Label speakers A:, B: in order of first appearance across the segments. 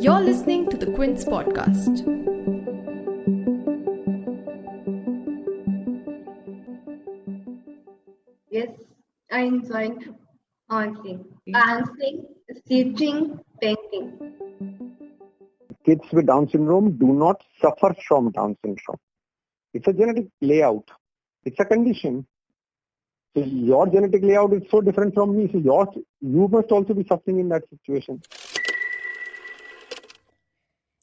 A: You're listening to the Quint's podcast.
B: Yes, I enjoyed answering, stitching, painting.
C: Kids with Down syndrome do not suffer from Down syndrome. It's a genetic layout. It's a condition. So your genetic layout is so different from me. So you must also be suffering in that situation.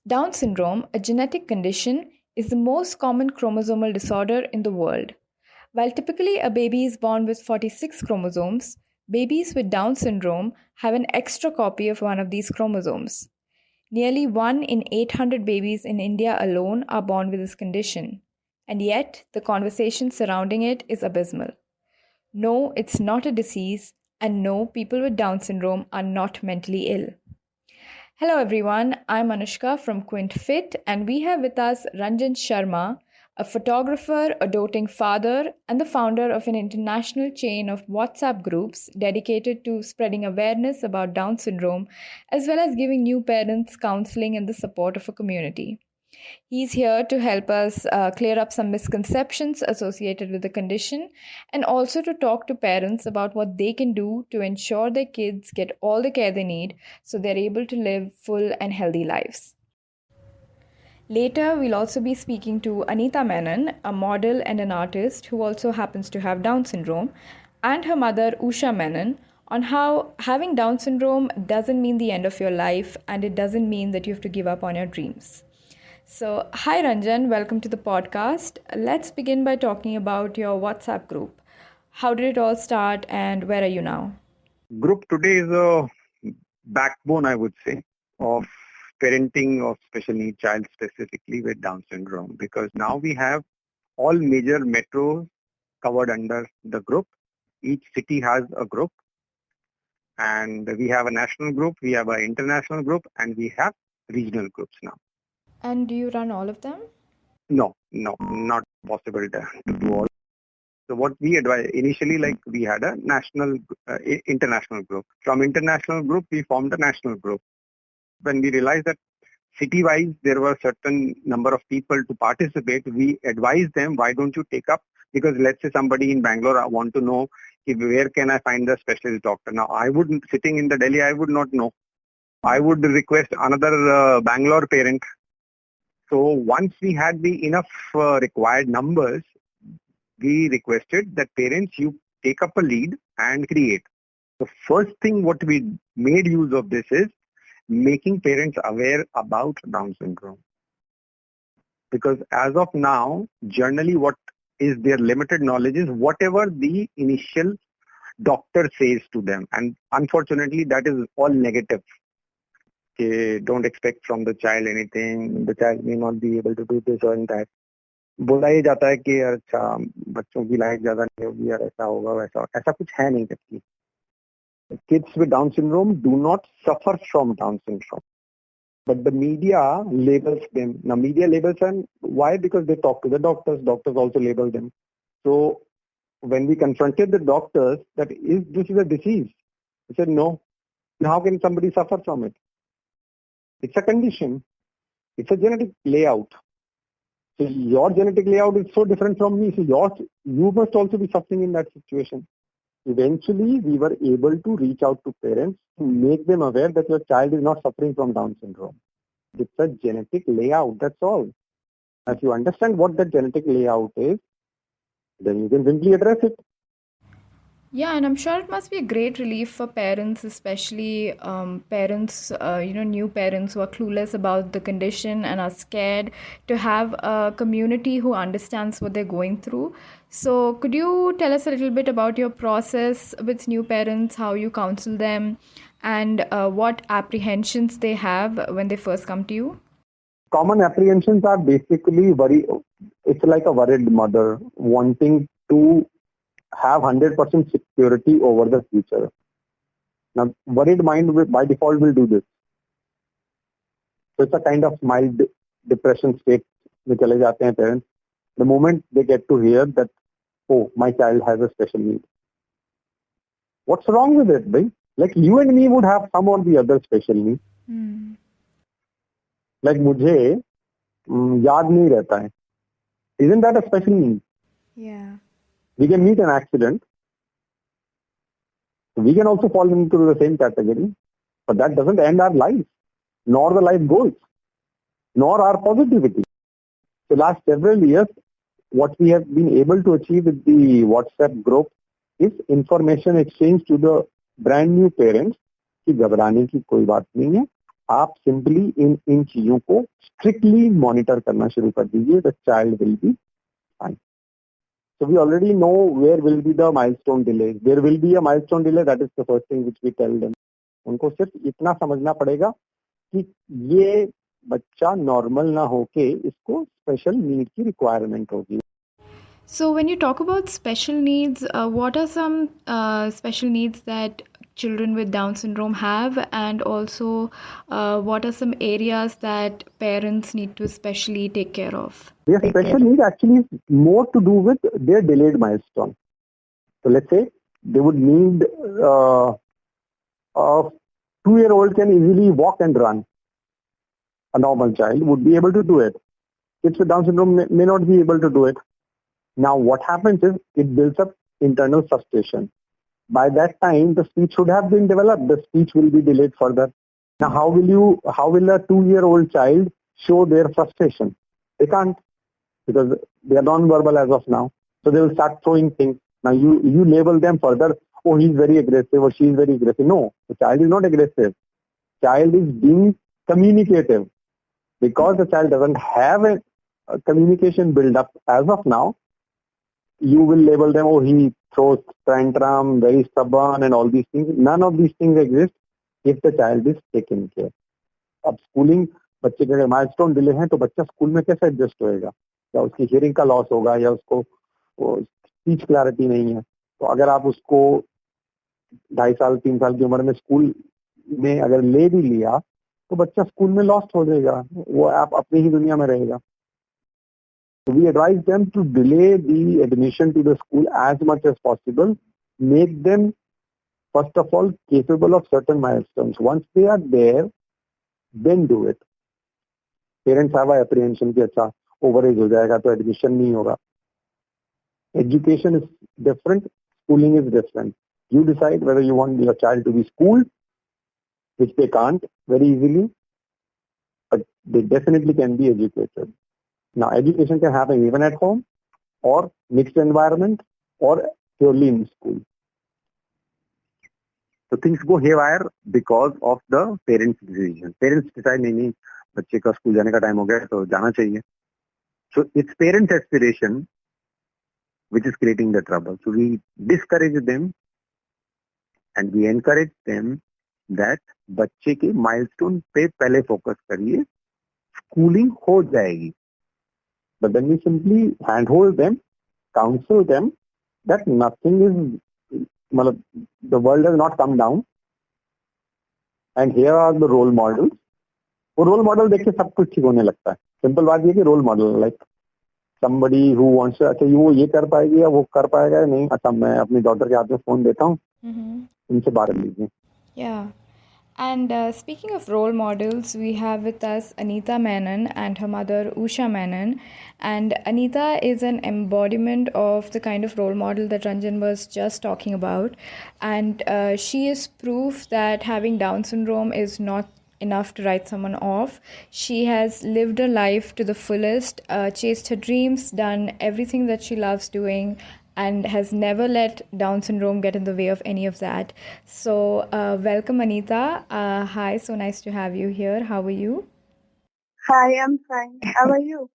A: Down syndrome, a genetic condition, is the most common chromosomal disorder in the world. While typically a baby is born with 46 chromosomes, babies with Down syndrome have an extra copy of one of these chromosomes. Nearly 1 in 800 babies in India alone are born with this condition, and yet the conversation surrounding it is abysmal. No, it's not a disease, and no, people with Down syndrome are not mentally ill. Hello everyone, I'm Anushka from Quint Fit, and we have with us Ranjan Sharma, a photographer, a doting father, and the founder of an international chain of WhatsApp groups dedicated to spreading awareness about Down syndrome, as well as giving new parents counseling and the support of a community. He's here to help us clear up some misconceptions associated with the condition and also to talk to parents about what they can do to ensure their kids get all the care they need so they're able to live full and healthy lives. Later, we'll also be speaking to Anita Menon, a model and an artist who also happens to have Down syndrome, and her mother, Usha Menon, on how having Down syndrome doesn't mean the end of your life and it doesn't mean that you have to give up on your dreams. So, hi Ranjan, welcome to the podcast. Let's begin by talking about your WhatsApp group. How did it all start and where are you now?
C: Group today is a backbone, I would say, of parenting of special needs child specifically with Down syndrome, because now we have all major metros covered under the group. Each city has a group, and we have a national group, we have an international group, and we have regional groups now.
A: And do you run all of them?
C: No, not possible to do all. So what we advise initially, like we had a international group. From international group, we formed a national group. When we realized that city-wise there were certain number of people to participate, we advised them, why don't you take up? Because let's say somebody in Bangalore want to know where can I find the specialist doctor. Now I wouldn't, sitting in the Delhi, I would not know. I would request another Bangalore parent. So once we had the enough required numbers, we requested that parents, you take up a lead and create. The first thing what we made use of this is making parents aware about Down syndrome. Because as of now, generally what is their limited knowledge is whatever the initial doctor says to them. And unfortunately, that is all negative. Don't expect from the child anything. The child may not be able to do this or that. बोला ही जाता है कि अच्छा बच्चों की life ज्यादा नहीं होगी यार, ऐसा होगा वैसा, ऐसा कुछ है नहीं जबकि. Kids with Down syndrome do not suffer from Down syndrome, but the media labels them. Now media labels them. Why? Because they talk to the doctors. Doctors also label them. So when we confronted the doctors that this is a disease, they said no. How can somebody suffer from it? It's a condition. It's a genetic layout. So your genetic layout is so different from me. So you must also be suffering in that situation. Eventually, we were able to reach out to parents to make them aware that your child is not suffering from Down syndrome. It's a genetic layout. That's all. If you understand what that genetic layout is, then you can simply address it.
A: Yeah, and I'm sure it must be a great relief for parents, especially parents, new parents who are clueless about the condition and are scared, to have a community who understands what they're going through. So, could you tell us a little bit about your process with new parents, how you counsel them, and what apprehensions they have when they first come to you?
C: Common apprehensions are basically it's like a worried mother wanting to have 100% security over the future. Now, worried mind by default will do this. So it's a kind of mild depression state में चले जाते हैं parents. The moment they get to hear that, oh, my child has a special need. What's wrong with it, bhai?
D: Like you and me would have some or the other special needs. Like मुझे याद नहीं रहता है. Isn't that a special need?
A: Yeah.
D: We can meet an accident. We can also fall into the same category, but that doesn't end our life, nor the life goals, nor our positivity. So last several years, what we have been able to achieve with the WhatsApp group is information exchange to the brand new parents कि घबराने की कोई बात नहीं है. आप simply in चीजों को स्ट्रिक्टली मॉनिटर करना शुरू कर दीजिए. The child will be fine. So we already know where will be the milestone delay. There will be a milestone delay. That is the first thing which we tell them. उनको सिर्फ इतना समझना पड़ेगा कि ये बच्चा नॉर्मल ना होके इसको स्पेशल नीड की रिक्वायरमेंट होगी.
A: So, when you talk about special needs, what are some special needs that children with Down syndrome have, and also what are some areas that parents need to especially take care of?
D: Their special need actually is more to do with their delayed milestone. So let's say they would need a 2-year-old can easily walk and run. A normal child would be able to do it. Kids with Down syndrome may not be able to do it. Now what happens is it builds up internal frustration. By that time, the speech should have been developed. The speech will be delayed further. Now how will a 2-year-old child show their frustration? They can't, because they are non-verbal as of now. So they will start throwing things. Now you label them further, oh, he's very aggressive or she's very aggressive. No, the child is not aggressive. Child is being communicative. Because the child doesn't have a communication build up as of now, you will label them, oh, he throws tantrum, very stubborn and all these things. None of these things exist if the child is taken care. अब schooling बच्चे के अगर milestone delay हैं तो बच्चा school में कैसे adjust होएगा, या उसकी हियरिंग का लॉस होगा, या उसको स्पीच क्लैरिटी नहीं है. तो अगर आप उसको 2.5 साल 3 साल की उम्र में स्कूल में अगर ले भी लिया तो बच्चा स्कूल में लॉस्ट हो जाएगा, वो आप अपनी ही दुनिया में रहेगा. So we advise them to delay the admission to the school as much as possible. Make them, first of all, capable of certain milestones. Once they are there, then do it. Parents have an apprehension कि अच्छा overage हो जाएगा तो admission नहीं होगा. Education is different. Schooling is different. You decide whether you want your child to be schooled, which they can't very easily, but they definitely can be educated. Now, education can happen even at home, or mixed environment, or purely in school. So things go haywire because of the parents' decision. Parents decide नहीं बच्चे का school जाने का time हो गया तो जाना चाहिए. So it's parents' aspiration which is creating the trouble. So we discourage them and we encourage them that बच्चे के milestone पे पहले focus करिए, schooling हो जाएगी. But then we simply handhold them, counsel them that nothing is, the world has not come down, and here are the role models. वो role model देख के सब कुछ ठीक होने लगता है. सिंपल बात ये कि role model like somebody who wants to, अच्छा वो ये कर पाएगी या वो कर पाएगा या नहीं, अच्छा मैं अपनी डॉटर के हाथ में फोन देता हूँ, इनसे बात कर लीजिए.
A: Yeah. And speaking of role models, we have with us Anita Menon and her mother Usha Menon. And Anita is an embodiment of the kind of role model that Ranjan was just talking about. And she is proof that having Down syndrome is not enough to write someone off. She has lived her life to the fullest, chased her dreams, done everything that she loves doing, and has never let Down syndrome get in the way of any of that. So welcome, Anita. Hi, so nice to have you here. How are you?
E: Hi, I'm fine. How are you?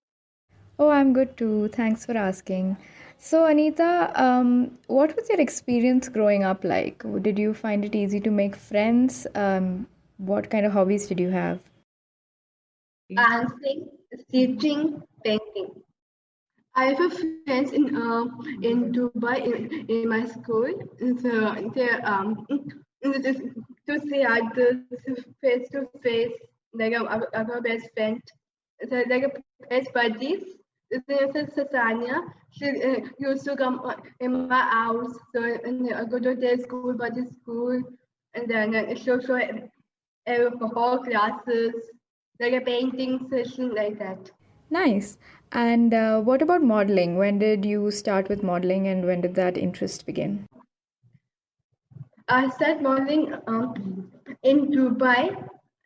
A: Oh, I'm good too. Thanks for asking. So, Anita, what was your experience growing up like? Did you find it easy to make friends? What kind of hobbies did you have?
B: Dancing, stitching, painting. I have a friends in Dubai in my school. So they to see others face to face, like our best friend, so like a best buddies. This is Sasanya. She used to come in my house, so I go to their school, buddy school. and then whole classes, like a painting session like that.
A: Nice. And what about modeling? When did you start with modeling and when did that interest begin?
B: I started modeling in Dubai.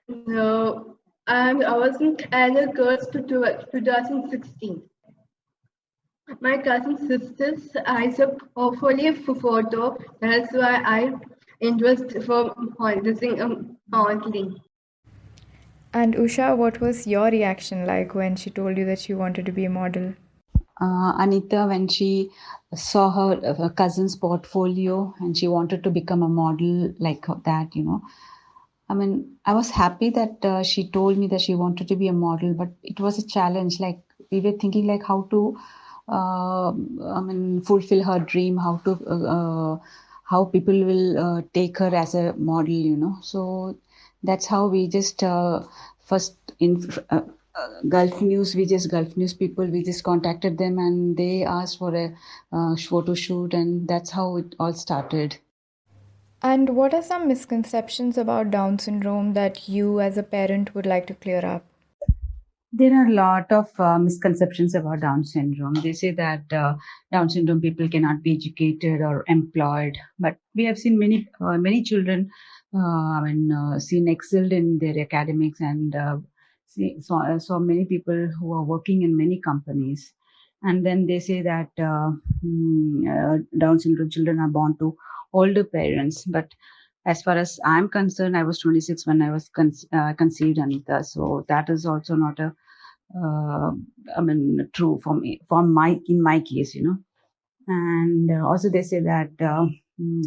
B: No, I wasn't at a girls to 2016. My cousin sisters eyes a portfolio for photo. That's why I interest for modeling.
A: And Usha, what was your reaction like when she told you that she wanted to be a model?
F: Anita, when she saw her cousin's portfolio and she wanted to become a model like that, I mean, I was happy that she told me that she wanted to be a model, but it was a challenge. Like we were thinking, like how to, fulfill her dream, how people will take her as a model. So that's how we just first in Gulf News, Gulf News people, we just contacted them and they asked for a photo shoot, and that's how it all started.
A: And what are some misconceptions about Down syndrome that you as a parent would like to clear up?
F: There are a lot of misconceptions about Down syndrome. They say that Down syndrome people cannot be educated or employed, but we have seen many children, seen excelled in their academics, and so many people who are working in many companies. And then they say that Down syndrome children are born to older parents, but as far as I'm concerned, I was 26 when I was conceived, Anita. So that is also not a uh, true for me, in my case. And also they say that the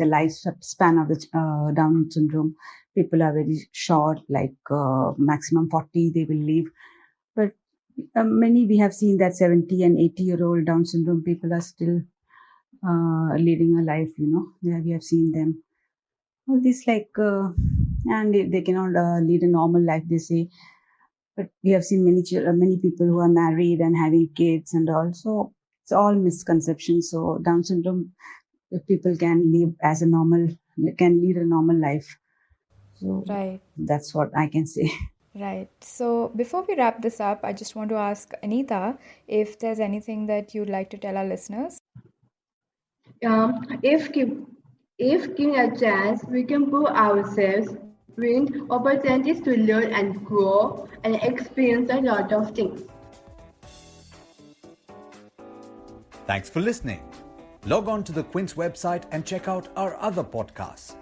F: lifespan of the Down syndrome people are very short, like maximum 40 they will live. But many we have seen that 70 and 80-year-old Down syndrome people are still leading a life. Yeah, we have seen them. All this and they cannot lead a normal life, they say. But we have seen many people who are married and having kids, and also it's all misconceptions. So Down syndrome people can lead a normal life. So
A: Right,
F: that's what I can say.
A: right. So before we wrap this up, I just want to ask Anita if there's anything that you'd like to tell our listeners.
B: Um, if give, if given a chance, we can prove ourselves, win opportunities to learn and grow and experience a lot of things.
G: Thanks for listening. Log on to the Quint's website and check out our other podcasts.